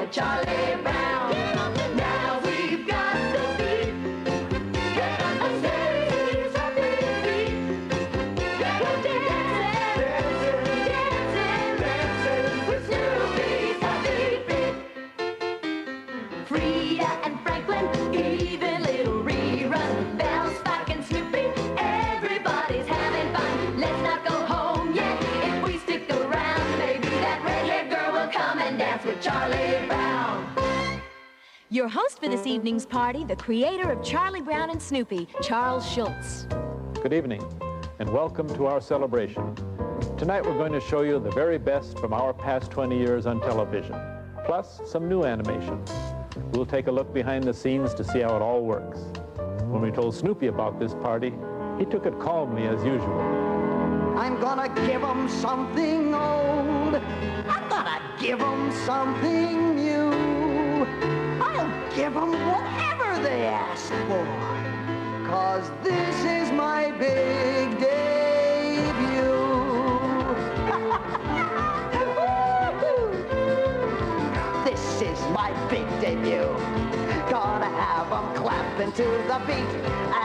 with Charlie Brown. Now we've got the beat. Get on the stage, happy feet. Get on dancing with Snoopy's happy feet. Frida and Franklin, even little rerun. Belle, Spike and Snoopy, everybody's having fun. Let's not go home yet. If we stick around, maybe that red-haired girl will come and dance with Charlie Brown. Your host for this evening's party, the creator of Charlie Brown and Snoopy, Charles Schulz. Good evening, and welcome to our celebration. Tonight we're going to show you the very best from our past 20 years on television, plus some new animation. We'll take a look behind the scenes to see how it all works. When we told Snoopy about this party, he took it calmly as usual. I'm gonna give 'em something old. I'm gonna give 'em something new. I'll give 'em whatever they ask for. 'Cause this is my big debut. This is my big debut. Gonna have 'em clapping to the beat.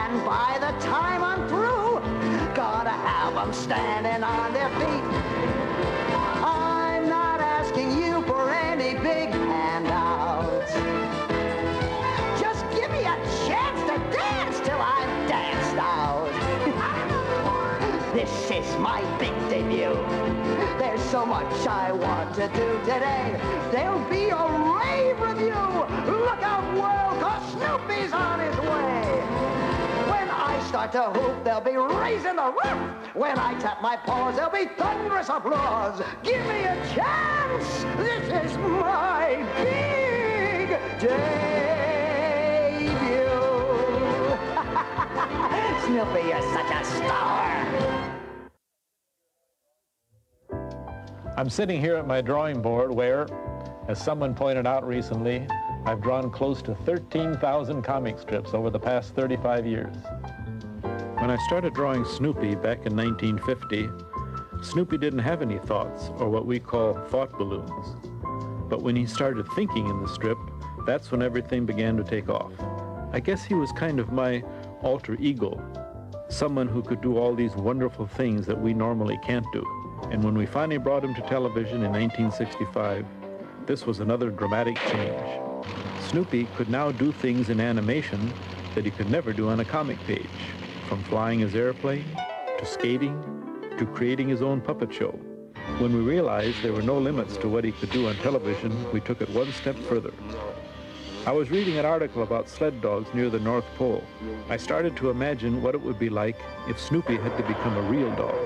And by the time I'm through, gonna have 'em standing on their feet. I'm not asking you for any big handouts. Just give me a chance to dance till I'm danced out. This is my big debut. There's so much I want to do today. There'll be a rave review. Look out, world, 'cause Snoopy's on his way. When I start to hoop, they'll be raising the roof. When I tap my paws, there'll be thunderous applause. Give me a chance. This is my big debut. Snoopy, you're such a star. I'm sitting here at my drawing board where, as someone pointed out recently, I've drawn close to 13,000 comic strips over the past 35 years. When I started drawing Snoopy back in 1950, Snoopy didn't have any thoughts, or what we call thought balloons. But when he started thinking in the strip, that's when everything began to take off. I guess he was kind of my alter ego, someone who could do all these wonderful things that we normally can't do. And when we finally brought him to television in 1965, this was another dramatic change. Snoopy could now do things in animation that he could never do on a comic page, from flying his airplane, to skating, to creating his own puppet show. When we realized there were no limits to what he could do on television, we took it one step further. I was reading an article about sled dogs near the North Pole. I started to imagine what it would be like if Snoopy had to become a real dog.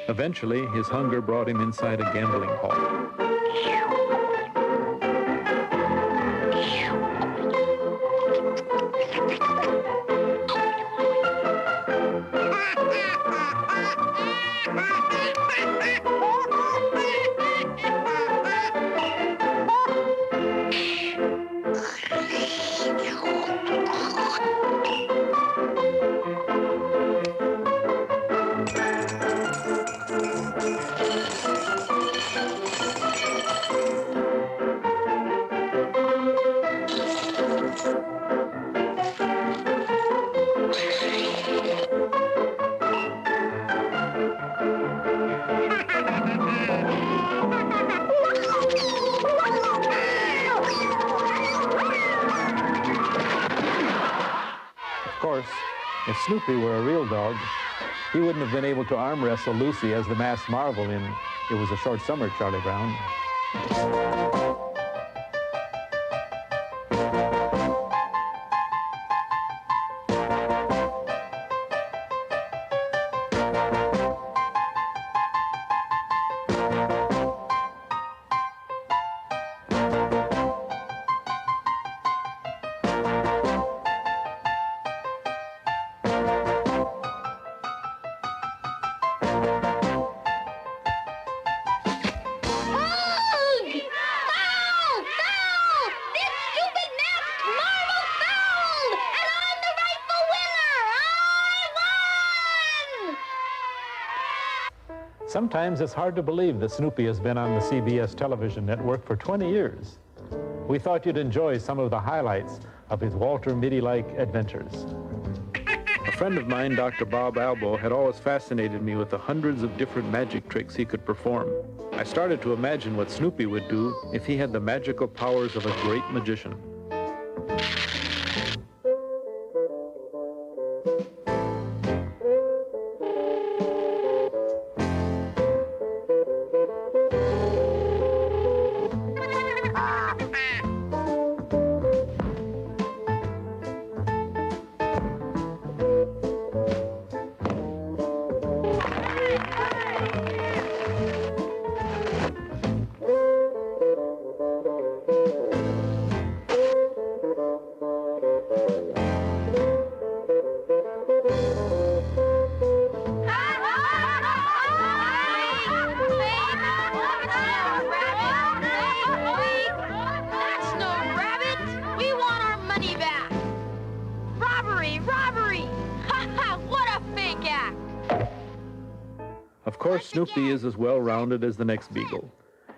Eventually, his hunger brought him inside a gambling hall. If Snoopy were a real dog, he wouldn't have been able to arm wrestle Lucy as the masked marvel in It Was a Short Summer, Charlie Brown. Sometimes it's hard to believe that Snoopy has been on the CBS television network for 20 years. We thought you'd enjoy some of the highlights of his Walter Mitty-like adventures. A friend of mine, Dr. Bob Albo, had always fascinated me with the hundreds of different magic tricks he could perform. I started to imagine what Snoopy would do if he had the magical powers of a great magician. Of course, Snoopy is as well-rounded as the next beagle.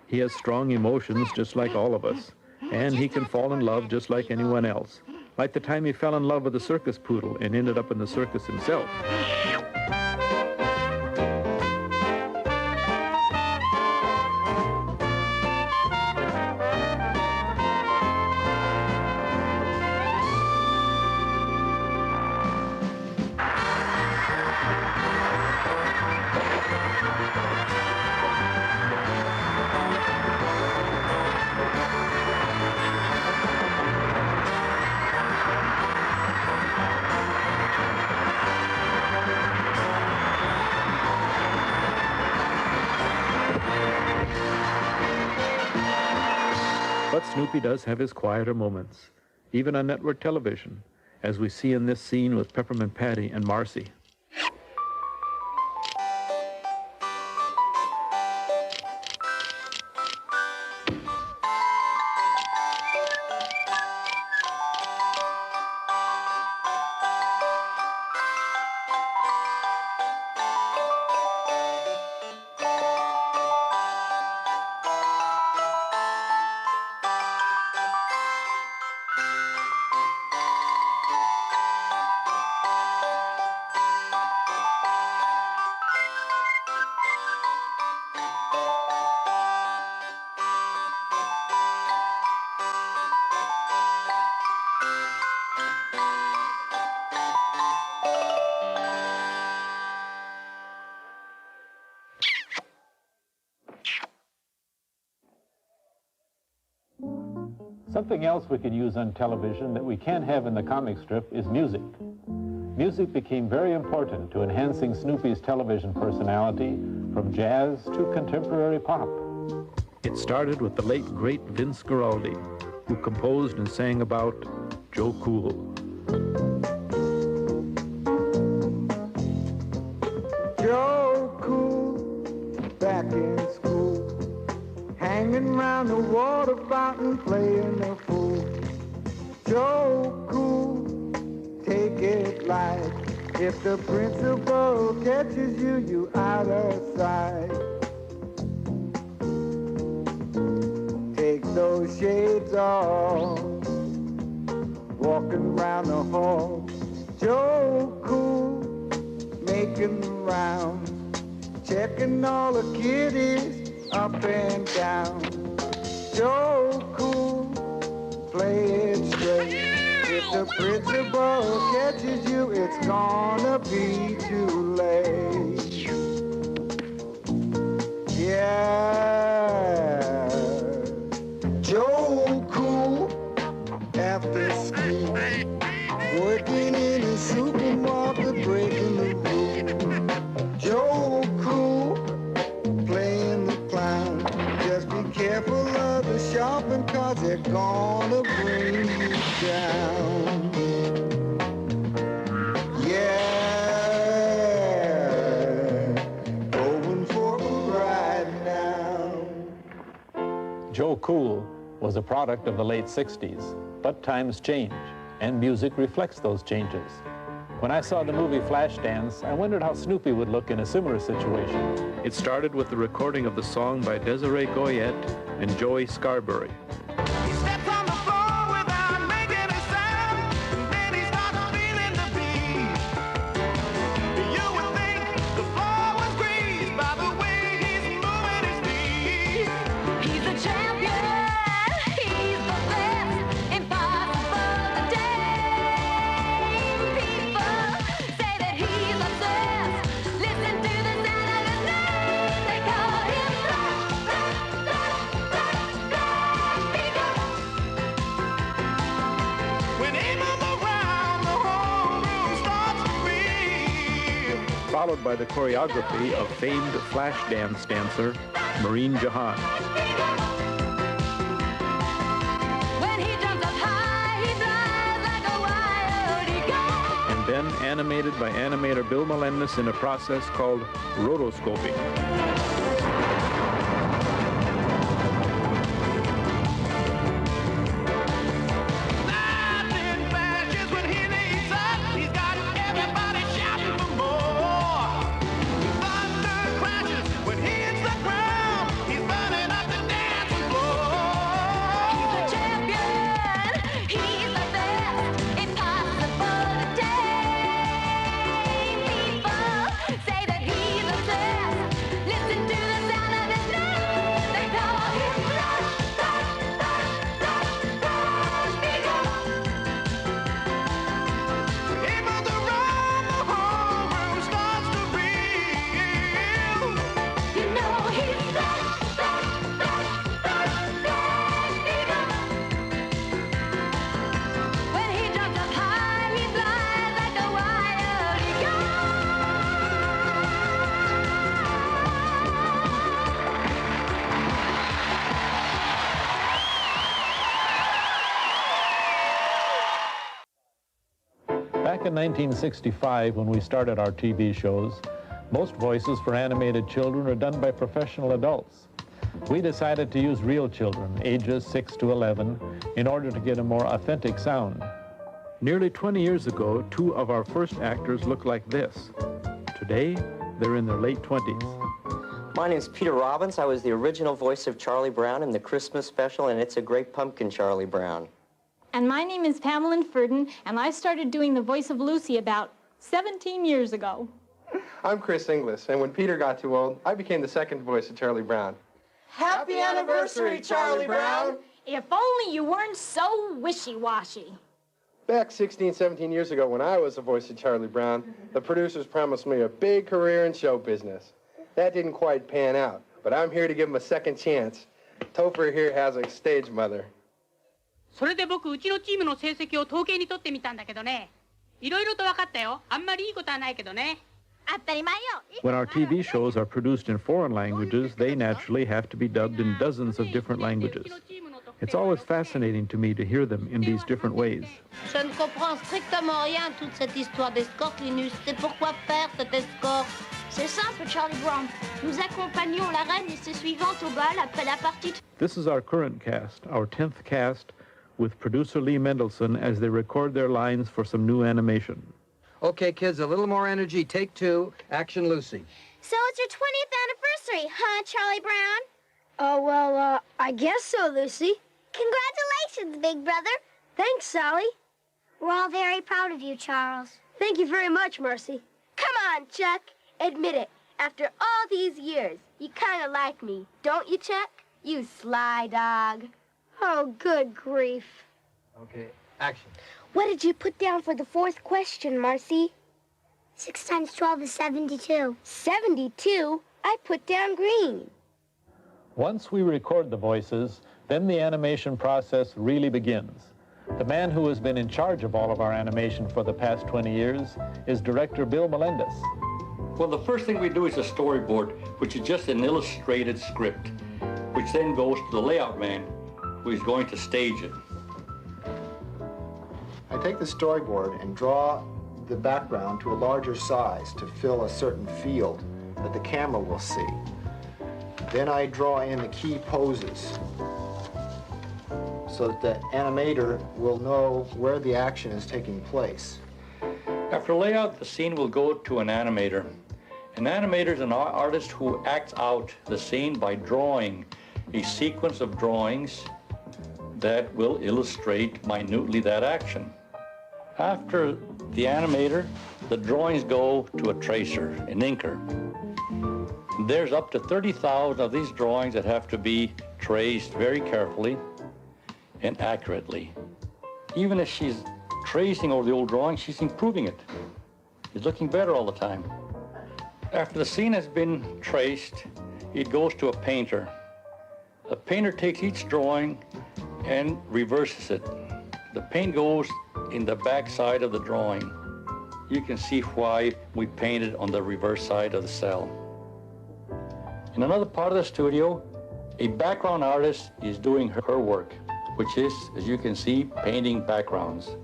He has strong emotions just like all of us, and he can fall in love just like anyone else, like the time he fell in love with a circus poodle and ended up in the circus himself. But Snoopy does have his quieter moments, even on network television, as we see in this scene with Peppermint Patty and Marcy. Something else we can use on television that we can't have in the comic strip is music. Music became very important to enhancing Snoopy's television personality from jazz to contemporary pop. It started with the late, great Vince Guaraldi, who composed and sang about Joe Cool. Joe Cool, back in school, hanging around the water fountain, playing the fool. Joe Cool, take it light. If the principal catches you, you out of sight. Take those shades off, walking around the hall. Joe Cool, making the rounds, checking all the kiddies up and down. Joe Cool, play it straight. If the principal catches you, it's gonna be too late. Yeah, Joe Cool, after school, working in a supermarket, breaking the rules. Joe Cool, playing the clown. Just be careful of the shopping carts, they're gonna bring you down. Yeah, going for a ride now. Joe Cool was a product of the late 60s, but times change, and music reflects those changes. When I saw the movie Flashdance, I wondered how Snoopy would look in a similar situation. It started with the recording of the song by Desiree Goyette and Joey Scarberry. He steps on the floor without making a sound, and then he starts feeling the beat. You would think the floor was greased by the way he's moving his feet. He's a champion. He's the best. Impossible to tame. People say that he's obsessed. Listen to the sound of his name. They call him When he moves around, the whole room starts to reel. Followed by the choreography of famed Flashdance dancer Maureen Jahan. When he jumps up high, he flies like a wild eagle. And then animated by animator Bill Melendez in a process called rotoscoping. Lightning flashes when he leads up. He's got everybody shouting for more. Thunder crashes when he hits the ground. He's burning up the dancing He's a floor. champion. He's the best. Impossible to tame. People say that he's obsessed. Listen to the sound of his name. They call him Flash, Flash, Flash, Flash, Flash Eagle. He moves around, the whole room starts to reel. You know he's Flash, Flash, Flash, Flash, Flash Eagle. When he jumps up high, he flies like a wild eagle. Back in 1965, when we started our TV shows, most voices for animated children are done by professional adults. We decided to use real children, ages 6 to 11, in order to get a more authentic sound. Nearly 20 years ago, two of our first actors looked like this. Today, they're in their late 20s. My name's Peter Robbins. I was the original voice of Charlie Brown in the Christmas special, and It's a Great Pumpkin, Charlie Brown. And my name is Pamela Furden, and I started doing the voice of Lucy about 17 years ago. I'm Chris Inglis, and when Peter got too old, I became the second voice of Charlie Brown. Happy anniversary, Charlie Brown! If only you weren't so wishy-washy. Back 16, 17 years ago, when I was the voice of Charlie Brown, the producers promised me a big career in show business. That didn't quite pan out, but I'm here to give him a second chance. Topher here has a stage mother. それで僕うちのチームの成績を統計に取ってみたんだけどね、いろいろと分かったよ。あんまりいいことはないけどね。当たり前よ。 When our TV shows are produced in foreign languages, they naturally have to be dubbed in dozens of different languages. It's always fascinating to me to hear them in these different ways. Je ne comprends strictement rien à toute cette histoire d'escorte, Linus. C'est pourquoi faire cette escorte? C'est simple, Charlie Brown. Nous accompagnons la reine et ses suivantes au bal après la partie. This is our current cast, our 10th cast, with producer Lee Mendelson as they record their lines for some new animation. Okay, kids, a little more energy. Take two. Action, Lucy. So it's your 20th anniversary, huh, Charlie Brown? Oh, well, I guess so, Lucy. Congratulations, big brother. Thanks, Sally. We're all very proud of you, Charles. Thank you very much, Mercy. Come on, Chuck. Admit it. After all these years, you kind of like me, don't you, Chuck? You sly dog. Oh, good grief. Okay, action. What did you put down for the fourth question, Marcy? 6 times 12 is 72. 72? I put down green. Once we record the voices, then the animation process really begins. The man who has been in charge of all of our animation for the past 20 years is director Bill Melendez. Well, the first thing we do is a storyboard, which is just an illustrated script, which then goes to the layout man, who is going to stage it. I take the storyboard and draw the background to a larger size to fill a certain field that the camera will see. Then I draw in the key poses so that the animator will know where the action is taking place. After layout, the scene will go to an animator. An animator is an artist who acts out the scene by drawing a sequence of drawings that will illustrate minutely that action. After the animator, the drawings go to a tracer, an inker. There's up to 30,000 of these drawings that have to be traced very carefully and accurately. Even if she's tracing over the old drawing, she's improving it. It's looking better all the time. After the scene has been traced, it goes to a painter. A painter takes each drawing and reverses it. The paint goes in the back side of the drawing. You can see why we painted on the reverse side of the cell. In another part of the studio, a background artist is doing her work, which is, as you can see, painting backgrounds.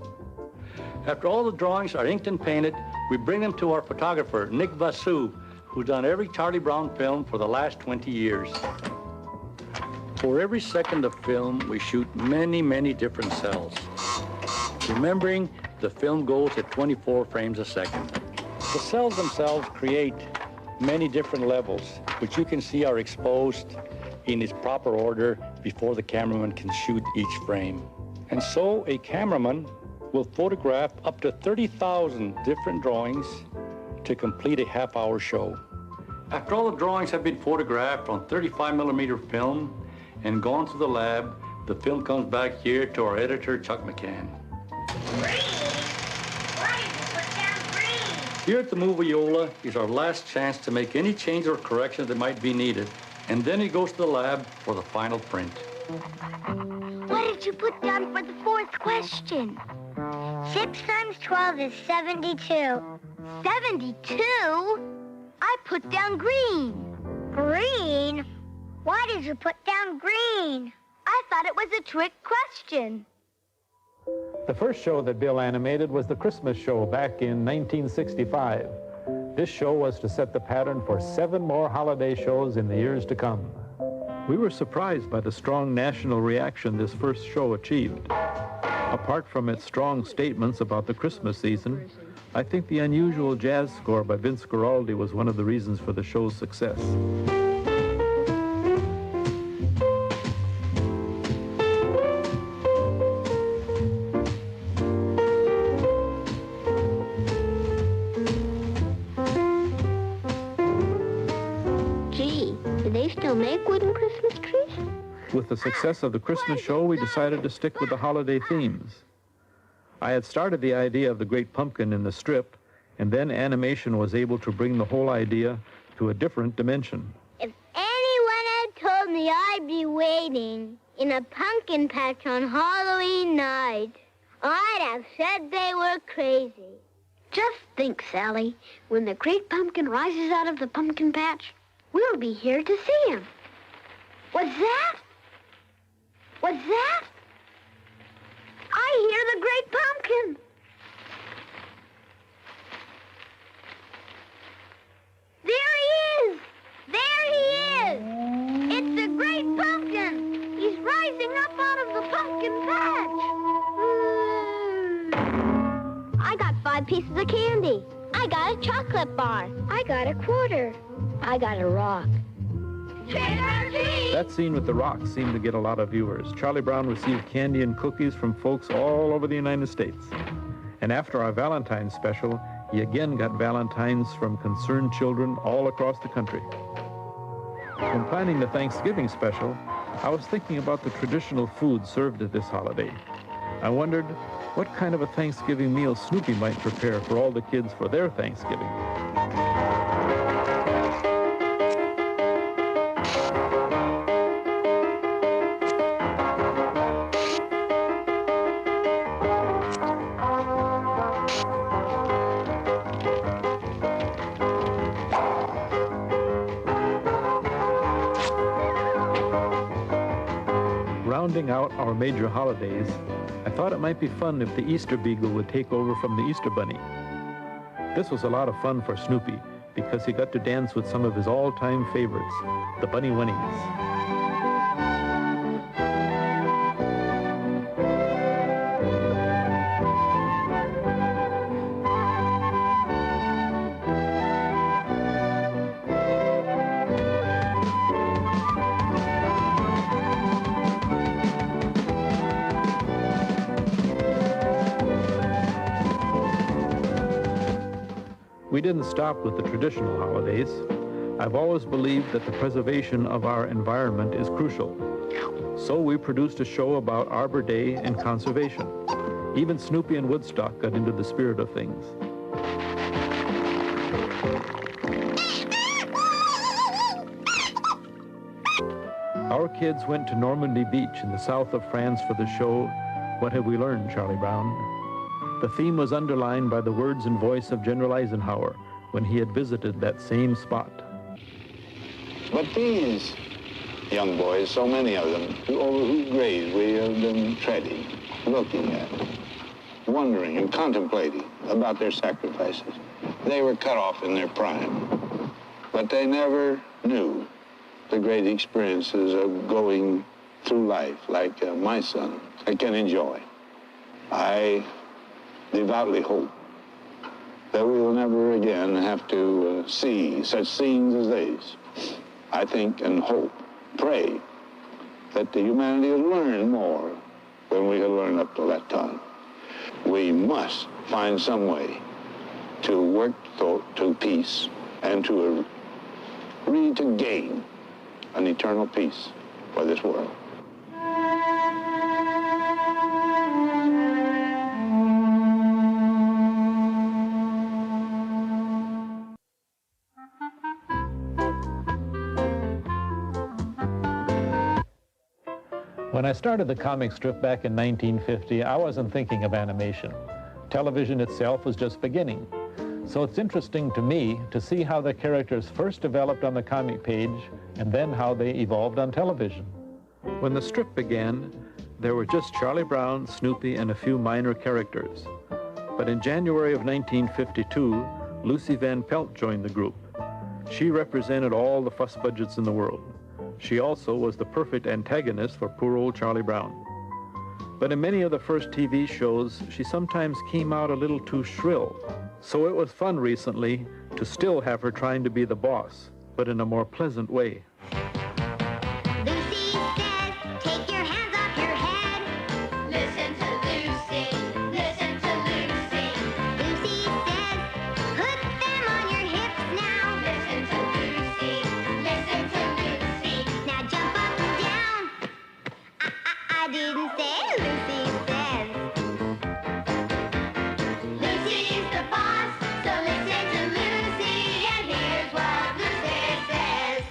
After all the drawings are inked and painted, we bring them to our photographer, Nick Vasu, who's done every Charlie Brown film for the last 20 years. For every second of film, we shoot many, many different cells. Remembering, the film goes at 24 frames a second. The cells themselves create many different levels, which you can see are exposed in its proper order before the cameraman can shoot each frame. And so a cameraman will photograph up to 30,000 different drawings to complete a half-hour show. After all the drawings have been photographed on 35mm film and gone to the lab, the film comes back here to our editor, Chuck McCann. Here at the Moviola is our last chance to make any change or correction that might be needed, and then it goes to the lab for the final print. What did you put down for the fourth question? 6 times 12 is 72. 72? I put down green. Green? Why did you put down green? I thought it was a trick question. The first show that Bill animated was the Christmas show back in 1965. This show was to set the pattern for 7 more holiday shows in the years to come. We were surprised by the strong national reaction this first show achieved. Apart from its strong statements about the Christmas season, I think the unusual jazz score by Vince Guaraldi was one of the reasons for the show's success. Gee, do they still make wooden Christmas trees? With the success of the Christmas show, we decided to stick with the holiday themes. I had started the idea of the Great Pumpkin in the strip, and then animation was able to bring the whole idea to a different dimension. If anyone had told me I'd be waiting in a pumpkin patch on Halloween night, I'd have said they were crazy. Just think, Sally, when the Great Pumpkin rises out of the pumpkin patch, we'll be here to see him. What's that? What's that? I hear the Great Pumpkin. There he is! There he is! It's the Great Pumpkin! He's rising up out of the pumpkin patch! I got 5 pieces of candy. I got a chocolate bar. I got a quarter. I got a rock. That scene with the rocks seemed to get a lot of viewers. Charlie Brown received candy and cookies from folks all over the United States. And after our Valentine's special, he again got Valentines from concerned children all across the country. When planning the Thanksgiving special, I was thinking about the traditional food served at this holiday. I wondered what kind of a Thanksgiving meal Snoopy might prepare for all the kids for their Thanksgiving. Rounding out our major holidays, I thought it might be fun if the Easter Beagle would take over from the Easter Bunny. This was a lot of fun for Snoopy because he got to dance with some of his all-time favorites, the Bunny Winnies. we didn't stop with the traditional holidays. I've always believed that the preservation of our environment is crucial. So we produced a show about Arbor Day and conservation. Even Snoopy and Woodstock got into the spirit of things. Our kids went to Normandy Beach in the south of France for the show, What Have We Learned, Charlie Brown? The theme was underlined by the words and voice of General Eisenhower when he had visited that same spot. But these young boys, so many of them, over whose graves we have been treading, looking at, wondering and contemplating about their sacrifices, they were cut off in their prime. But they never knew the great experiences of going through life like my son can enjoy. I devoutly hope that we will never again have to see such scenes as these. I think and hope, pray, that the humanity has learned more than we had learned up to that time. We must find some way to work to peace and to gain an eternal peace for this world. When I started the comic strip back in 1950, I wasn't thinking of animation. Television itself was just beginning. So it's interesting to me to see how the characters first developed on the comic page and then how they evolved on television. When the strip began, there were just Charlie Brown, Snoopy, and a few minor characters. But in January of 1952, Lucy Van Pelt joined the group. She represented all the fuss budgets in the world. She also was the perfect antagonist for poor old Charlie Brown. But in many of the first TV shows, she sometimes came out a little too shrill. So it was fun recently to still have her trying to be the boss, but in a more pleasant way. Lucy says, take your hands off your head. Listen to Lucy, listen to Lucy. Lucy says, put them on your hips now. Listen to Lucy, listen to Lucy. Now jump up and down. I didn't say Lucy says. Lucy's the boss, so listen to Lucy, and here's what Lucy says.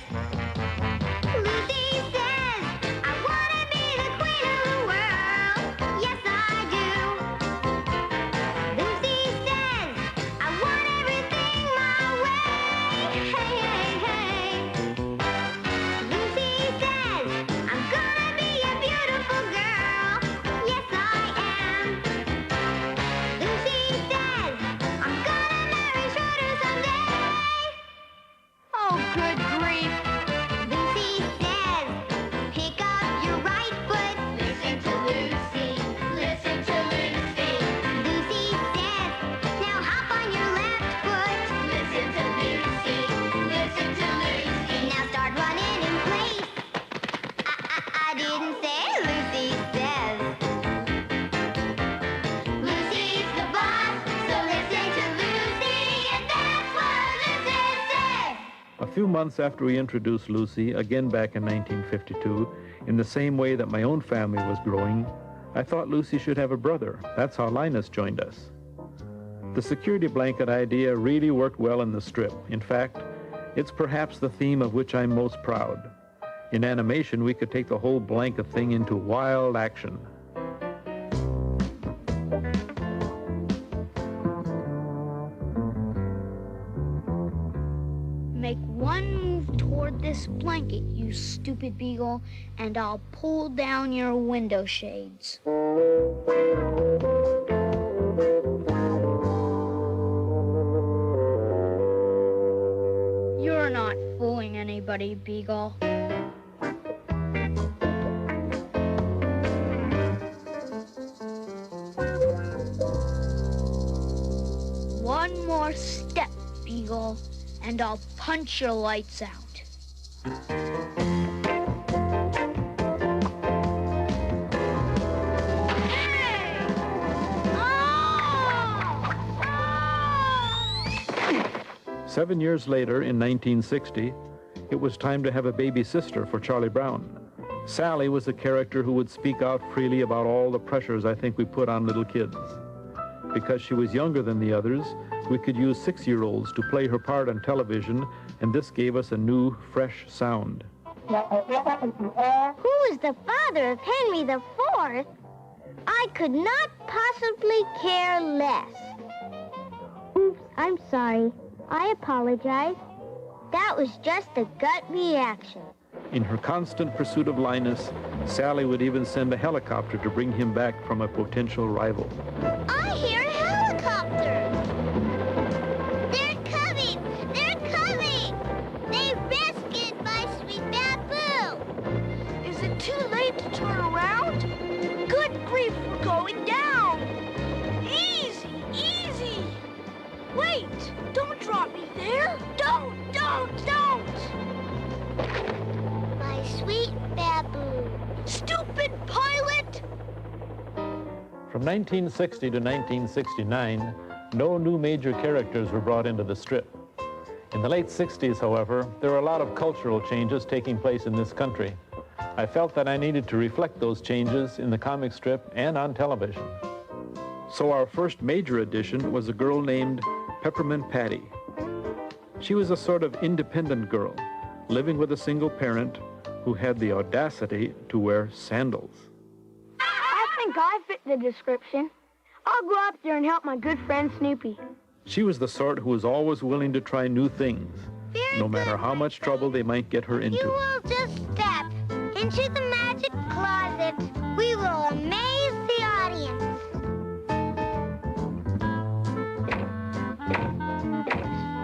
Lucy says, I want to be the queen of the world. Yes, I do. Lucy says, I want everything my way. Hey, hey, hey. Lucy says, I'm gonna be a beautiful girl. Yes, I am. Lucy says, I'm gonna marry Schroeder someday. Oh, good grief. Lucy says, pick up your right foot. Listen to Lucy, listen to Lucy. Lucy says, now hop on your left foot. Listen to Lucy, listen to Lucy. Now start running in place. I didn't say Lucy says. Lucy's the boss, so listen to Lucy, and that's what Lucy says. A few months after we introduced Lucy, again back in 1952, in the same way that my own family was growing, I thought Lucy should have a brother. That's how Linus joined us. The security blanket idea really worked well in the strip. In fact, it's perhaps the theme of which I'm most proud. In animation, we could take the whole blanket thing into wild action. Make one move toward this blanket, you stupid beagle, and I'll pull down your window shades. You're not fooling anybody, Beagle. One more step, Beagle, and I'll punch your lights out. 7 years later, in 1960, it was time to have a baby sister for Charlie Brown. Sally was a character who would speak out freely about all the pressures I think we put on little kids. Because she was younger than the others, we could use 6-year-olds to play her part on television, and this gave us a new, fresh sound. Who is the father of Henry IV? I could not possibly care less. Oops, I'm sorry. I apologize. That was just a gut reaction. In her constant pursuit of Linus, Sally would even send a helicopter to bring him back from a potential rival. I hear a helicopter! They're coming! They're coming! They rescued my sweet Babu! Is it too late to turn around? Good grief, we're going down! Easy, easy! Wait! Don't drop me there! Don't! My sweet Babu! Stupid pilot! From 1960 to 1969, no new major characters were brought into the strip. In the late 60s, however, there were a lot of cultural changes taking place in this country. I felt that I needed to reflect those changes in the comic strip and on television. So our first major addition was a girl named Peppermint Patty. She was a sort of independent girl, living with a single parent who had the audacity to wear sandals. I think I fit the description. I'll go up there and help my good friend Snoopy. She was the sort who was always willing to try new things, no matter how much trouble they might get her into. You will just step into the magic closet. We will amaze the audience.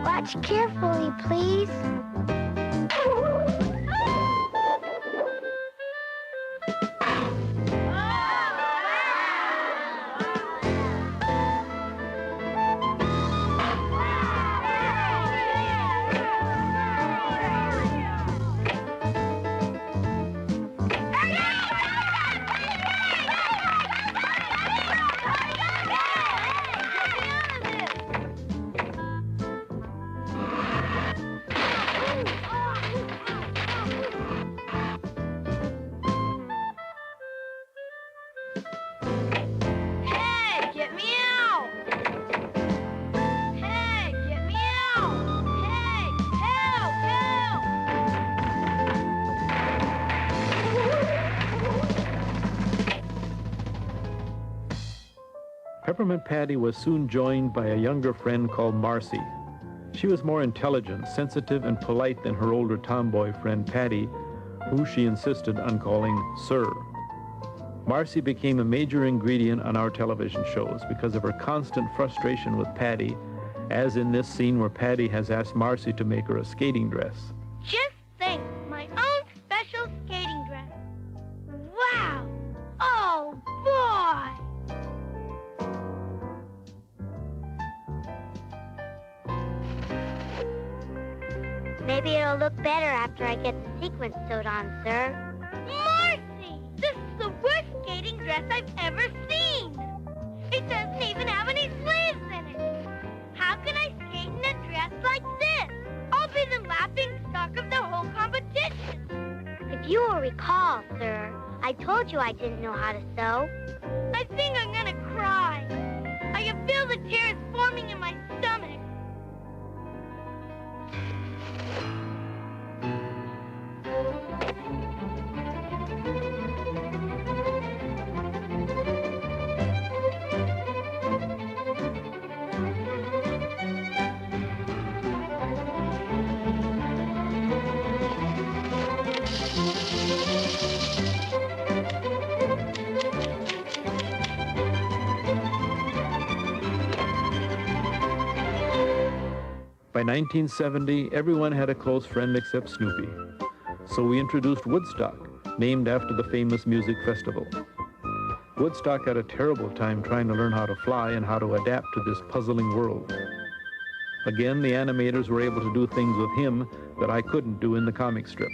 Watch carefully, please. Peppermint Patty was soon joined by a younger friend called Marcy. She was more intelligent, sensitive, and polite than her older tomboy friend Patty, who she insisted on calling Sir. Marcy became a major ingredient on our television shows because of her constant frustration with Patty, as in this scene where Patty has asked Marcy to make her a skating dress. Just think, my own special skating dress. Wow! Oh, boy! Maybe it'll look better after I get the sequins sewed on, sir. Marcy! This is the worst skating dress I've ever seen! It doesn't even have any sleeves in it! How can I skate in a dress like this? I'll be the laughing stock of the whole competition! If you will recall, sir, I told you I didn't know how to sew. I think I'm gonna cry. I can feel the tears forming in my stomach. By 1970, everyone had a close friend except Snoopy. So we introduced Woodstock, named after the famous music festival. Woodstock had a terrible time trying to learn how to fly and how to adapt to this puzzling world. Again, the animators were able to do things with him that I couldn't do in the comic strip.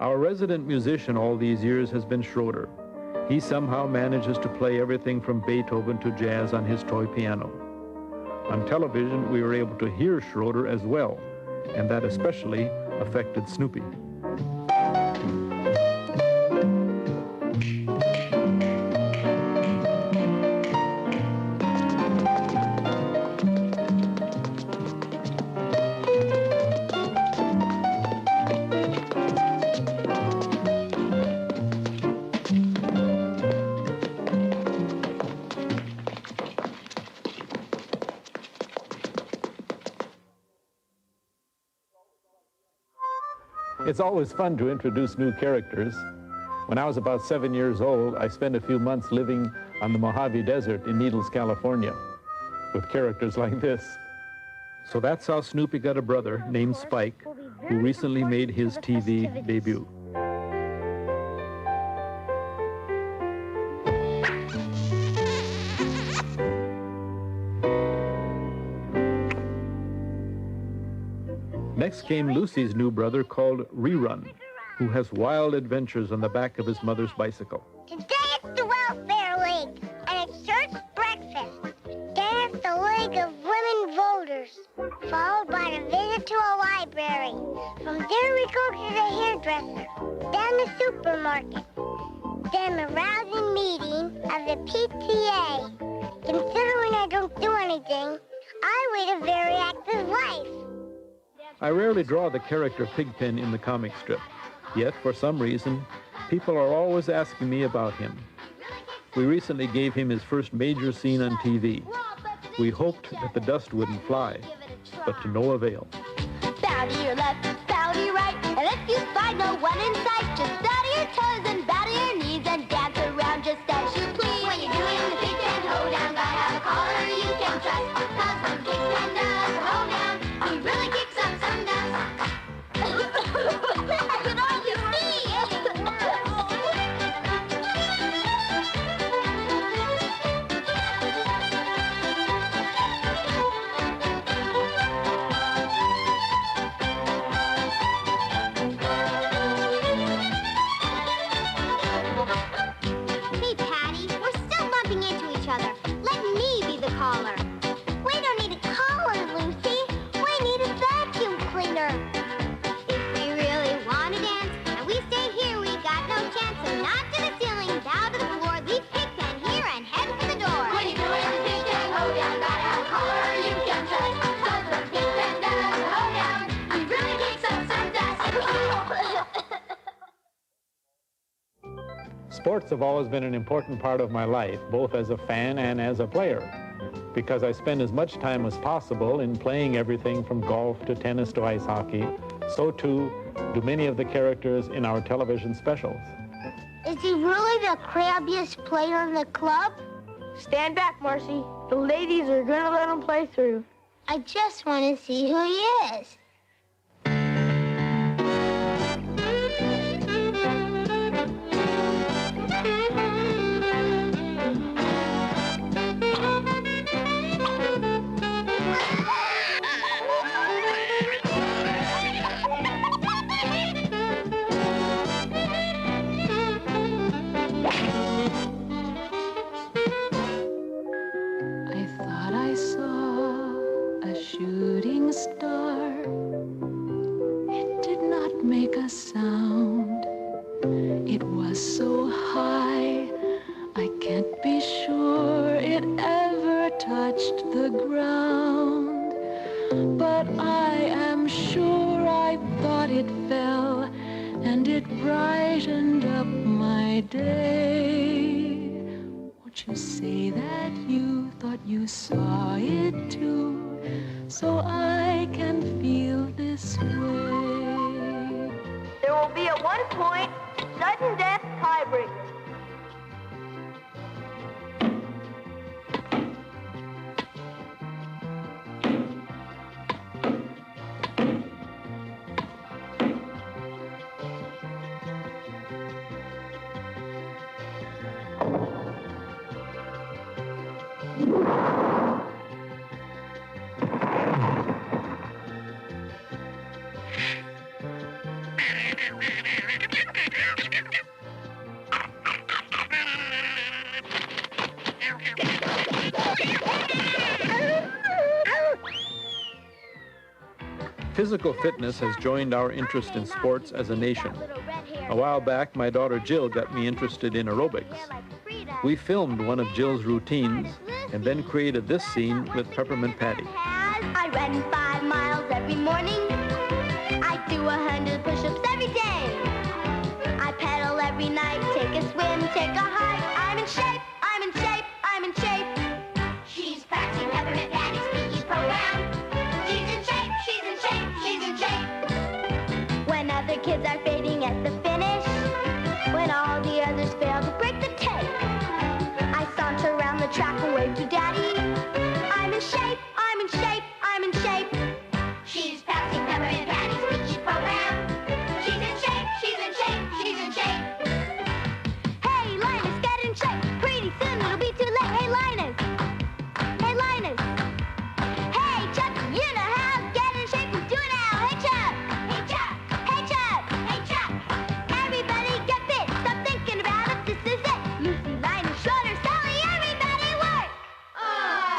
Our resident musician all these years has been Schroeder. He somehow manages to play everything from Beethoven to jazz on his toy piano. On television, we were able to hear Schroeder as well, and that especially affected Snoopy. It's always fun to introduce new characters. When I was about 7 years old, I spent a few months living on the Mojave Desert in Needles, California, with characters like this. So that's how Snoopy got a brother named Spike, who recently made his TV debut. Next came Lucy's new brother called Rerun, who has wild adventures on the back of his mother's bicycle. Today it's the Welfare League, and it's church breakfast. Then it's the League of Women Voters, followed by a visit to a library. From there we go to the hairdresser, then the supermarket, then the rousing meeting of the PTA. Considering I don't do anything, I lead a very active life. I rarely draw the character Pigpen in the comic strip, yet for some reason, people are always asking me about him. We recently gave him his first major scene on TV. We hoped that the dust wouldn't fly, but to no avail. Bow to your left, bow to your right, and if you find no one in sight, just bow to your toes and bow to your knees and dance around just as you please. When you're doing the Pigpen hoedown, gotta have a collar you can trust, 'cause when Pigpen does a hoedown, he really kicks up some dust. I can only see. Hey, Patty, we're still bumping into each other. Let me be the caller. We don't need a caller, Lucy. We need a vacuum cleaner. If we really want to dance, and we stay here, we got no chance. So knock to the ceiling, bow to the floor, leave Pigpen here, and head for the door. When you're doing the Pigpen hoedown, gotta have a collar you can trust, 'cause when Pigpen does a hoedown, he really kicks up some dust. Sports have always been an important part of my life, both as a fan and as a player, because I spend as much time as possible in playing everything from golf to tennis to ice hockey. So too do many of the characters in our television specials. Is he really the crabbiest player in the club? Stand back, Marcy. The ladies are gonna let him play through. I just want to see who he is. I thought I saw a shooting star. It did not make a sound. It was so high, I can't be sure it ever touched the ground. But I am sure I thought it fell, and it brightened up my day. Won't you say that you thought you saw it too, so I can feel this way? There will be a 1-point sudden death tiebreaker. Physical fitness has joined our interest in sports as a nation. A while back, my daughter Jill got me interested in aerobics. We filmed one of Jill's routines and then created this scene with Peppermint Patty. I run 5 miles every morning. I do 100 push-ups every day. I pedal every night, take a swim, take a hike. I'm in shape, I'm in shape, I'm in shape. She's practicing Peppermint Patty's PE program. She's in shape, she's in shape, she's in shape. When other kids are fading at the finish, when all the others fail to break the tape, I saunter around the track and wave to Daddy. I'm in shape, I'm in shape, I'm in shape. She's practicing Peppermint Patty's PE program. She's in shape, she's in shape, she's in shape. Hey, Linus, get in shape. Pretty soon it'll be too late. Hey, Linus. Hey, Linus. Hey, Chuck, you know how to get in shape. Do it now. Hey, Chuck. Hey, Chuck. Hey, Chuck. Hey, Chuck. Everybody get fit. Stop thinking about it. This is it. Lucy, Linus, Schroeder, Sally, everybody work.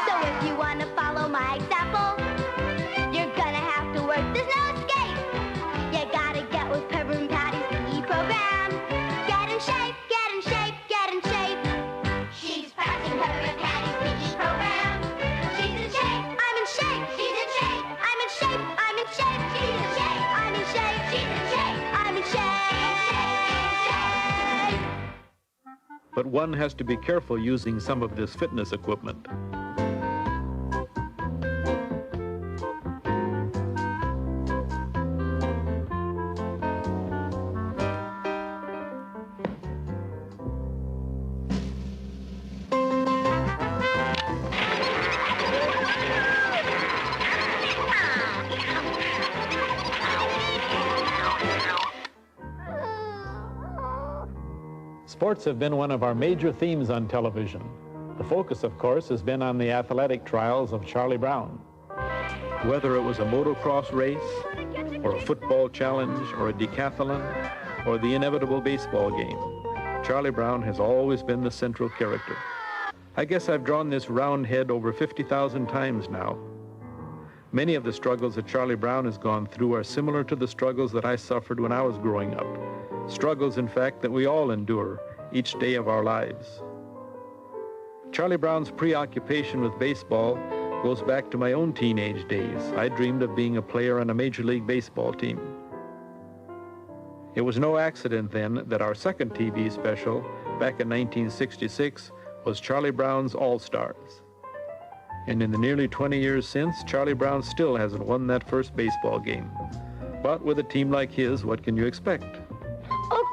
So if you want to follow my example, you're gonna have to work. There's no escape. You gotta get with Peppermint Patty's PE program. Get in shape, get in shape, get in shape. She's practicing Peppermint Patty's PE program. She's in shape, I'm in shape, she's in shape. I'm in shape, I'm in shape, she's in shape. I'm in shape, she's in shape. I'm in shape. But one has to be careful using some of this fitness equipment. Sports have been one of our major themes on television. The focus, of course, has been on the athletic trials of Charlie Brown. Whether it was a motocross race, or a football challenge, or a decathlon, or the inevitable baseball game, Charlie Brown has always been the central character. I guess I've drawn this round head over 50,000 times now. Many of the struggles that Charlie Brown has gone through are similar to the struggles that I suffered when I was growing up. Struggles, in fact, that we all endure each day of our lives. Charlie Brown's preoccupation with baseball goes back to my own teenage days. I dreamed of being a player on a Major League Baseball team. It was no accident then that our second TV special, back in 1966, was Charlie Brown's All-Stars. And in the nearly 20 years since, Charlie Brown still hasn't won that first baseball game. But with a team like his, what can you expect?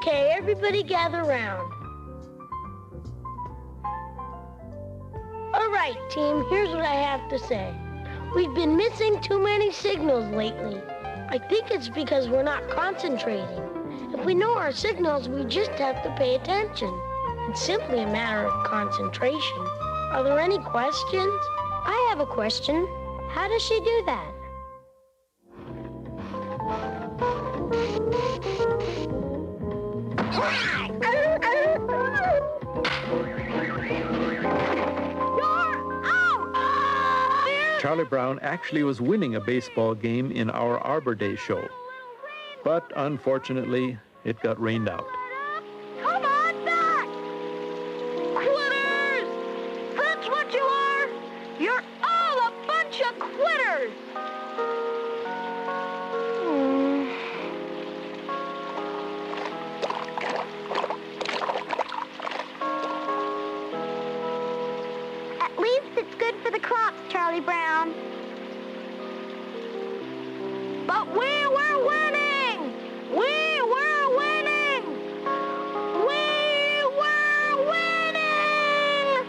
Okay, everybody gather round. All right, team, here's what I have to say. We've been missing too many signals lately. I think it's because we're not concentrating. If we know our signals, we just have to pay attention. It's simply a matter of concentration. Are there any questions? I have a question. How does she do that? Charlie Brown actually was winning a baseball game in our Arbor Day show. But unfortunately, it got rained out. Come on back! Quitters! That's what you are! You're all a bunch of quitters! At least it's good for the crops, Charlie Brown. But we were winning! We were winning! We were winning!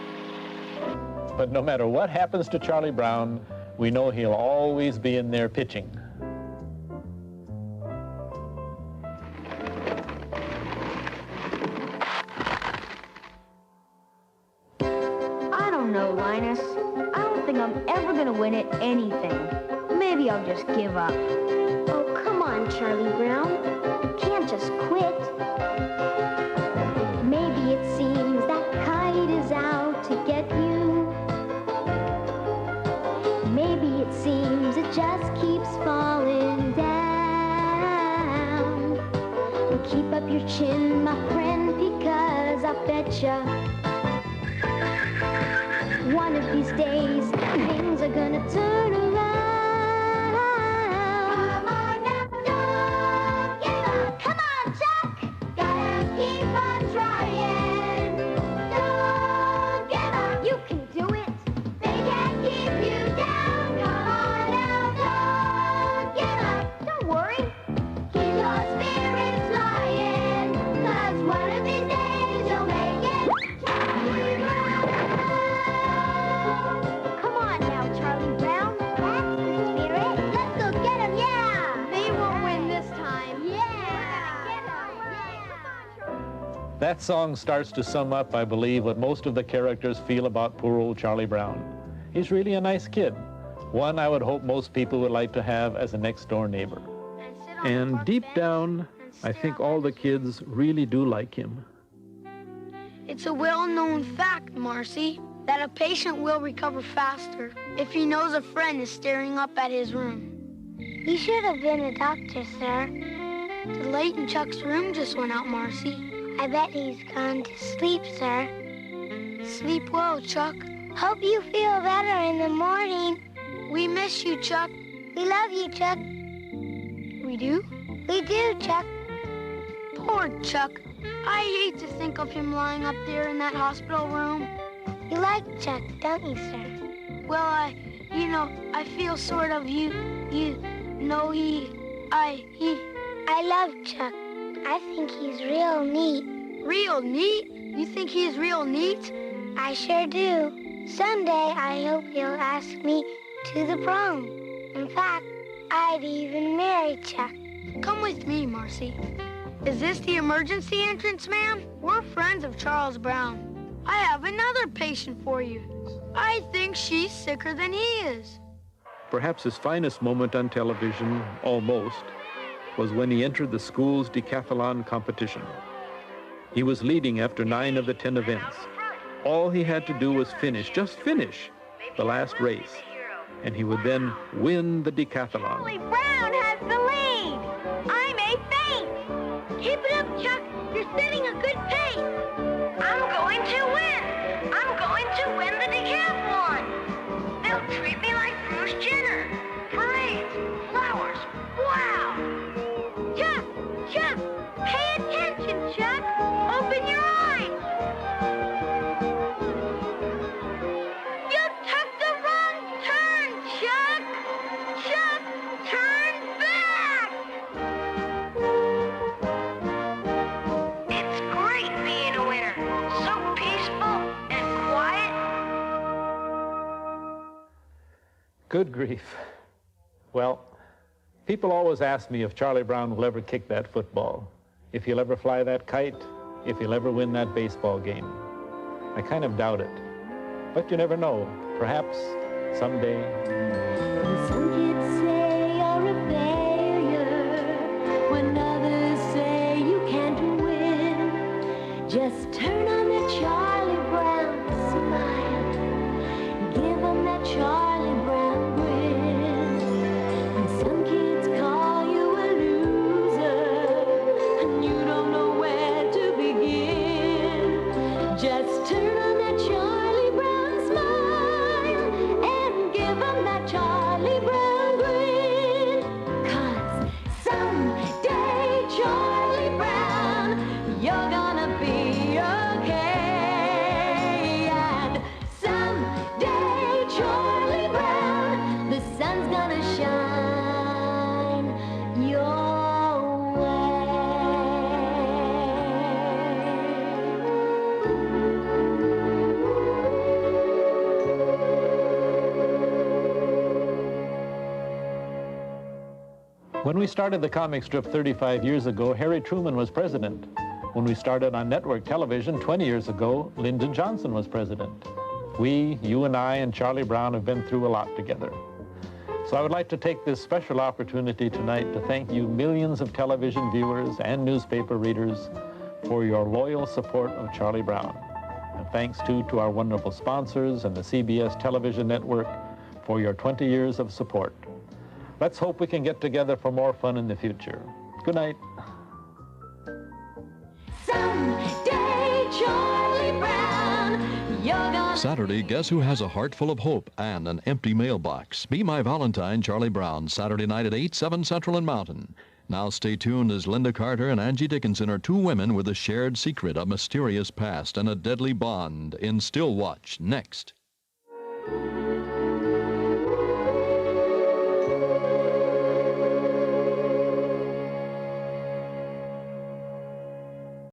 But no matter what happens to Charlie Brown, we know he'll always be in there pitching. I don't know, Linus. I don't think I'm ever gonna win at anything. Maybe I'll just give up. Oh, come on, Charlie Brown. You can't Keep up your chin, my friend, because I betcha one of these days things are gonna turn around. Come on now, don't give up. Come on, Chuck. Gotta keep on trying. Don't give up. You can do it. They can't keep you down. Come on now, don't give up. Don't worry. Keep your spirits flying. 'Cause one of these days you'll make it. Come on now, Charlie Brown. That's the spirit. Let's go get him, yeah. They won't win this time. Yeah. Get him. That song starts to sum up, I believe, what most of the characters feel about poor old Charlie Brown. He's really a nice kid. One I would hope most people would like to have as a next-door neighbor. And deep down, I think all the kids really do like him. It's a well-known fact, Marcy, that a patient will recover faster if he knows a friend is staring up at his room. You should have been a doctor, sir. The light in Chuck's room just went out, Marcy. I bet he's gone to sleep, sir. Sleep well, Chuck. Hope you feel better in the morning. We miss you, Chuck. We love you, Chuck. We do? We do, Chuck. Poor Chuck. I hate to think of him lying up there in that hospital room. You like Chuck, don't you, sir? Well, I feel sort of I love Chuck. I think he's real neat. Real neat? You think he's real neat? I sure do. Someday I hope he'll ask me to the prom. In fact, I'd even marry Chuck. Come with me, Marcy. Is this the emergency entrance, ma'am? We're friends of Charles Brown. I have another patient for you. I think she's sicker than he is. Perhaps his finest moment on television, almost, was when he entered the school's decathlon competition. He was leading after 9 of the 10 events. All he had to do was finish, just finish, the last race, and he would then win the decathlon. Charlie Brown has the lead. I may faint. Keep it up, Chuck. You're setting a good pace. I'm going to win. I'm going to win the decathlon. They'll treat me like Bruce Jenner. Parades, flowers, wow. Chuck, Chuck, pay attention, Chuck. Open your eyes. You took the wrong turn, Chuck. Chuck, turn back. It's great being a winner. So peaceful and quiet. Good grief. Well, people always ask me if Charlie Brown will ever kick that football, if he'll ever fly that kite, if he'll ever win that baseball game. I kind of doubt it. But you never know. Perhaps someday. Some kids say you're a failure when others say you can't win. Just turn on that Charlie Brown smile. Give them that Charlie Brown grin. And some kids call you a loser and you don't know where to begin. Just turn on that Charlie Brown smile and give them that Charlie Brown grin. 'Cause someday, Charlie Brown, you're gonna be okay. And someday, Charlie Brown, the sun's gonna shine your way. When we started the comic strip 35 years ago, Harry Truman was president. When we started on network television 20 years ago, Lyndon Johnson was president. We, you and I and Charlie Brown have been through a lot together. So I would like to take this special opportunity tonight to thank you millions of television viewers and newspaper readers for your loyal support of Charlie Brown. And thanks too to our wonderful sponsors and the CBS television network for your 20 years of support. Let's hope we can get together for more fun in the future. Good night. Someday, Charlie Brown, you're gonna... Saturday, guess who has a heart full of hope and an empty mailbox? Be My Valentine, Charlie Brown, Saturday night at 8, 7 Central and Mountain. Now stay tuned as Linda Carter and Angie Dickinson are two women with a shared secret, a mysterious past, and a deadly bond in Still Watch next.